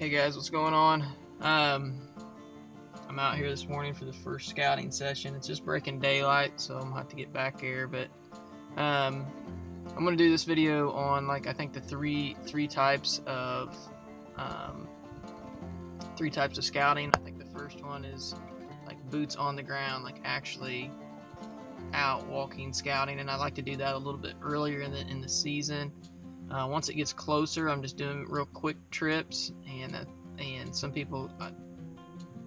Hey guys, what's going on? I'm out here this morning for the first scouting session. It's just breaking daylight, so I'm gonna have to get back here. But I'm gonna do this video on I think the three types of scouting. I think the first one is like boots on the ground, like actually out walking scouting, and I like to do that a little bit earlier in the season. Once it gets closer, I'm just doing real quick trips, and some people,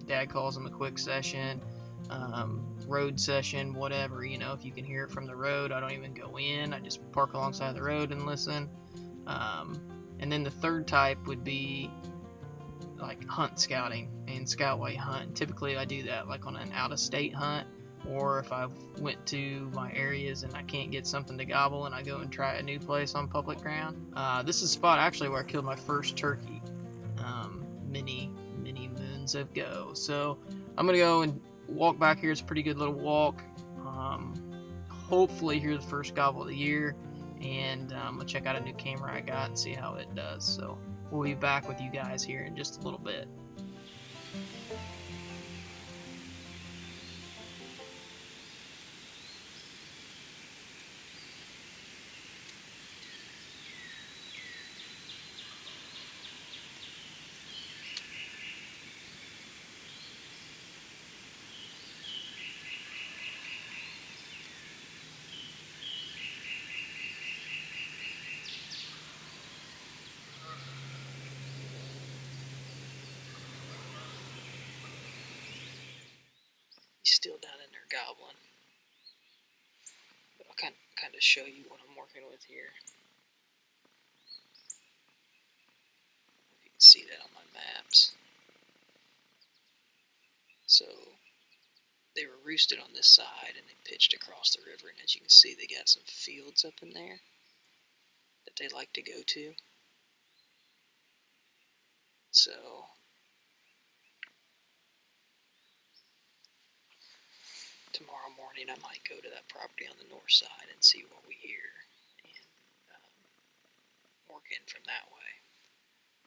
Dad calls them a quick session, road session, whatever. If you can hear it from the road, I don't even go in. I just park alongside the road and listen. And then the third type would be like hunt scouting and scout while you hunt. Typically, I do that like on an out-of-state hunt, or if I went to my areas and I can't get something to gobble and I go and try a new place on public ground. This is a spot actually where I killed my first turkey many moons ago. So I'm gonna go and walk back here. It's a pretty good little walk. Hopefully hear the first gobble of the year, and I'm gonna check out a new camera I got and see how it does. So we'll be back with you guys here in just a little bit. He's still down in there gobbling. But I'll kind of show you what I'm working with here. You can see that on my maps. So they were roosted on this side and they pitched across the river, and as you can see, they got some fields up in there that they like to go to. So tomorrow morning I might go to that property on the north side and see what we hear, and work in from that way.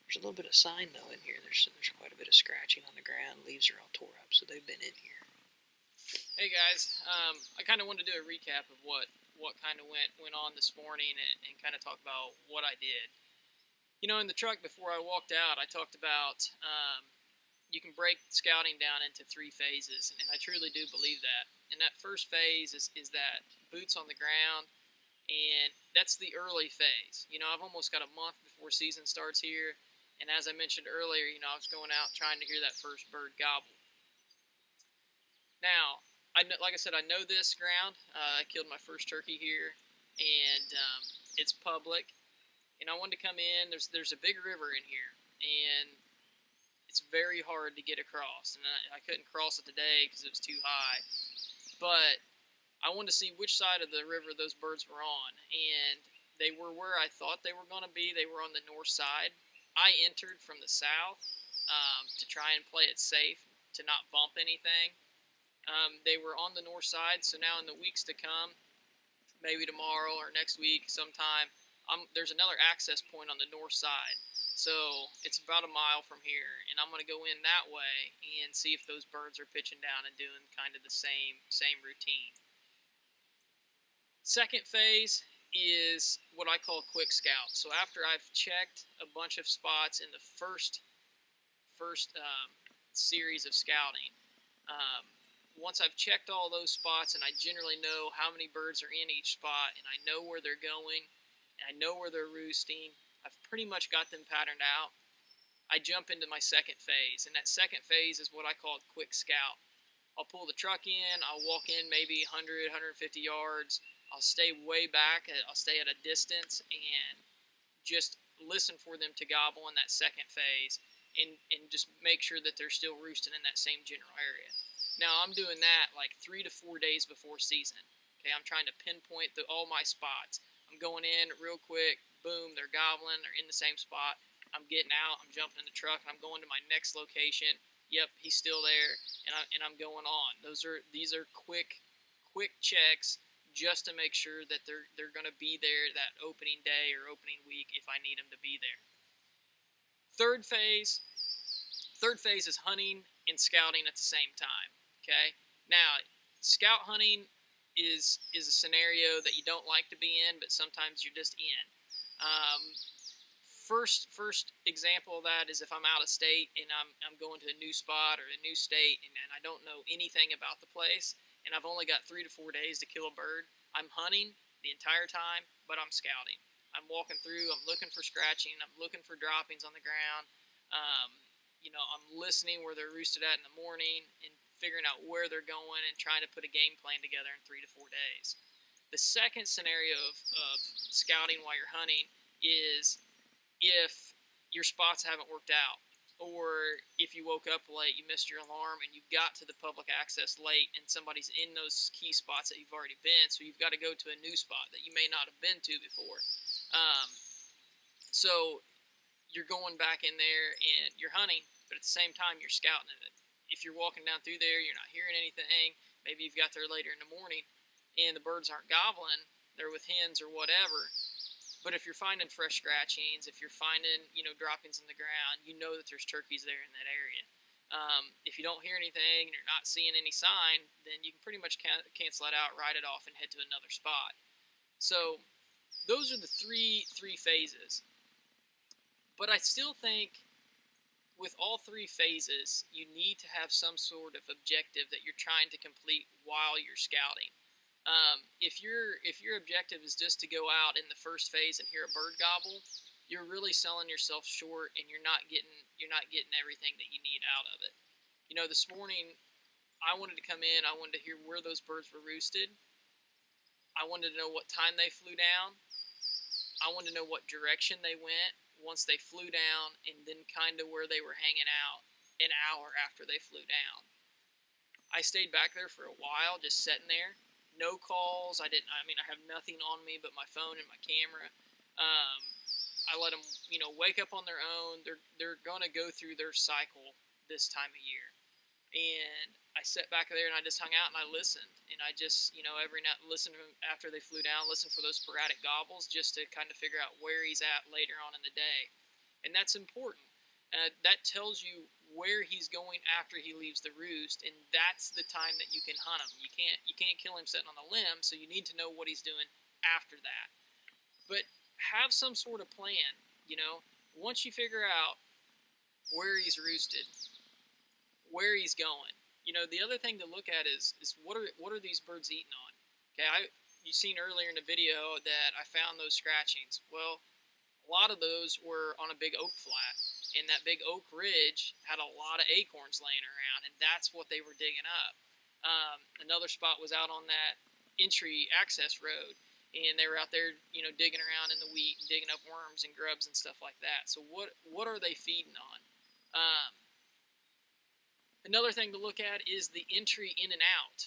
There's a little bit of sign though in here. There's quite a bit of scratching on the ground. Leaves are all tore up, so they've been in here. Hey guys, I kind of wanted to do a recap of what kind of went on this morning, and kind of talk about what I did. In the truck before I walked out, I talked about you can break scouting down into 3 phases, and I truly do believe that. And that first phase is that boots on the ground, and that's the early phase. I've almost got a month before season starts here, and as I mentioned earlier, I was going out trying to hear that first bird gobble. Now, like I said, I know this ground. I killed my first turkey here, and it's public. And I wanted to come in. There's a big river in here, and it's very hard to get across. And I couldn't cross it today because it was too high. But I wanted to see which side of the river those birds were on, and they were where I thought they were going to be. They were on the north side. I entered from the south to try and play it safe, to not bump anything. They were on the north side, so now in the weeks to come, maybe tomorrow or next week sometime, there's another access point on the north side. So it's about a mile from here, and I'm going to go in that way and see if those birds are pitching down and doing kind of the same routine. Second phase is what I call quick scout. So after I've checked a bunch of spots in the first series of scouting, once I've checked all those spots and I generally know how many birds are in each spot, and I know where they're going, and I know where they're roosting, I've pretty much got them patterned out, I jump into my second phase. And that second phase is what I call quick scout. I'll pull the truck in, I'll walk in maybe 100, 150 yards, I'll stay way back, I'll stay at a distance, and just listen for them to gobble in that second phase, and just make sure that they're still roosting in that same general area. Now, I'm doing that like 3 to 4 days before season. Okay, I'm trying to pinpoint all my spots. I'm going in real quick, boom, they're gobbling, they're in the same spot. I'm getting out, I'm jumping in the truck, and I'm going to my next location. Yep, he's still there, and I'm going on. These are quick checks just to make sure that they're going to be there that opening day or opening week if I need them to be there. Third phase third phase is hunting and scouting at the same time. Okay, now scout hunting is a scenario that you don't like to be in, but sometimes you're just in. First example of that is if I'm out of state and I'm going to a new spot or a new state and I don't know anything about the place and I've only got 3 to 4 days to kill a bird. I'm hunting the entire time, but I'm scouting. I'm walking through. I'm looking for scratching. I'm looking for droppings on the ground. I'm listening where they're roosted at in the morning and figuring out where they're going and trying to put a game plan together in 3 to 4 days. The second scenario of scouting while you're hunting is if your spots haven't worked out, or if you woke up late, you missed your alarm, and you got to the public access late, and somebody's in those key spots that you've already been, so you've got to go to a new spot that you may not have been to before. So you're going back in there and you're hunting, but at the same time you're scouting it. If you're walking down through there, you're not hearing anything. Maybe you've got there later in the morning, and the birds aren't gobbling; they're with hens or whatever. But if you're finding fresh scratchings, if you're finding droppings in the ground, you know that there's turkeys there in that area. If you don't hear anything and you're not seeing any sign, then you can pretty much cancel it out, write it off, and head to another spot. So those are the three phases. But I still think with all three phases, you need to have some sort of objective that you're trying to complete while you're scouting. If your objective is just to go out in the first phase and hear a bird gobble, you're really selling yourself short, and you're not getting everything that you need out of it. This morning I wanted to come in. I wanted to hear where those birds were roosted. I wanted to know what time they flew down. I wanted to know what direction they went once they flew down, and then kind of where they were hanging out an hour after they flew down. I stayed back there for a while, just sitting there. No calls. I have nothing on me but my phone and my camera. I let them, wake up on their own. They're gonna go through their cycle this time of year, and I sat back there and I just hung out and I listened, and I just, every night listened to them after they flew down, listened for those sporadic gobbles just to kind of figure out where he's at later on in the day, and that's important. That tells you where he's going after he leaves the roost, and that's the time that you can hunt him. You can't kill him sitting on the limb, so you need to know what he's doing after that. But have some sort of plan. Once you figure out where he's roosted, where he's going. The other thing to look at is what are these birds eating on? Okay, you seen earlier in the video that I found those scratchings. Well, a lot of those were on a big oak flat, and that big oak ridge had a lot of acorns laying around, and that's what they were digging up. Another spot was out on that entry access road, and they were out there, digging around in the wheat and digging up worms and grubs and stuff like that. So what are they feeding on? Another thing to look at is the entry in and out.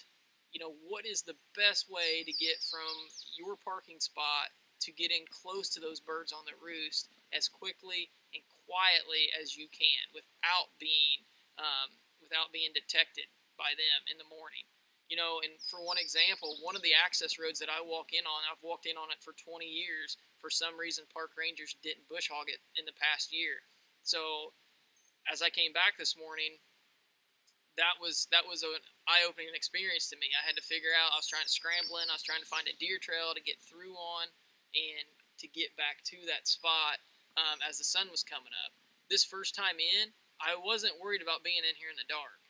What is the best way to get from your parking spot to getting close to those birds on the roost as quickly and quietly as you can without being detected by them in the morning. And for one example, one of the access roads that I walk in on, I've walked in on it for 20 years. For some reason, park rangers didn't bush hog it in the past year. So as I came back this morning, that was an eye-opening experience to me. I had to figure out, I was trying to find a deer trail to get through on and to get back to that spot as the sun was coming up. This first time in, I wasn't worried about being in here in the dark.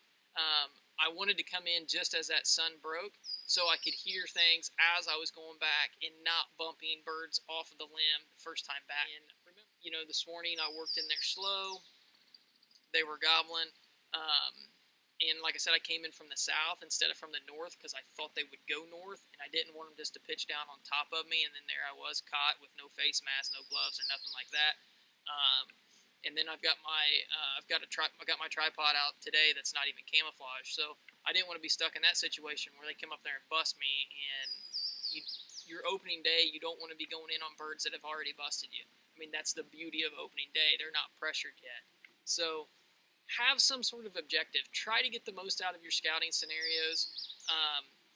I wanted to come in just as that sun broke so I could hear things as I was going back and not bumping birds off of the limb the first time back. And remember, this morning I worked in there slow. They were gobbling. And like I said, I came in from the south instead of from the north because I thought they would go north, and I didn't want them just to pitch down on top of me, and then there I was caught with no face mask, no gloves, or nothing like that. And then I've got my tripod out today that's not even camouflage, so I didn't want to be stuck in that situation where they come up there and bust me, and your opening day, you don't want to be going in on birds that have already busted you. That's the beauty of opening day. They're not pressured yet. So have some sort of objective. Try to get the most out of your scouting scenarios.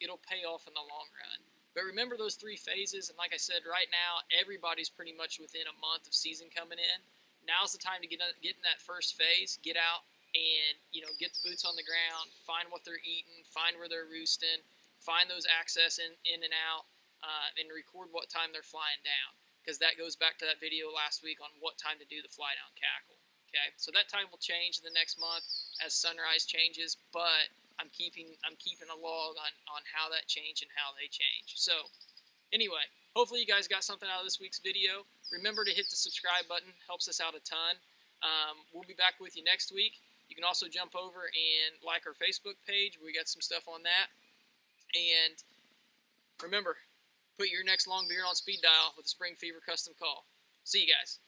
It'll pay off in the long run. But remember those three phases, and like I said, right now, everybody's pretty much within a month of season coming in. Now's the time to get in that first phase, get out, and get the boots on the ground, find what they're eating, find where they're roosting, find those access in and out, and record what time they're flying down, because that goes back to that video last week on what time to do the fly down cackle. Okay, so that time will change in the next month as sunrise changes, but I'm keeping a log on how that changed and how they change. So anyway, hopefully you guys got something out of this week's video. Remember to hit the subscribe button, helps us out a ton. We'll be back with you next week. You can also jump over and like our Facebook page. We got some stuff on that. And remember, put your next long beard on speed dial with a Spring Fever custom call. See you guys.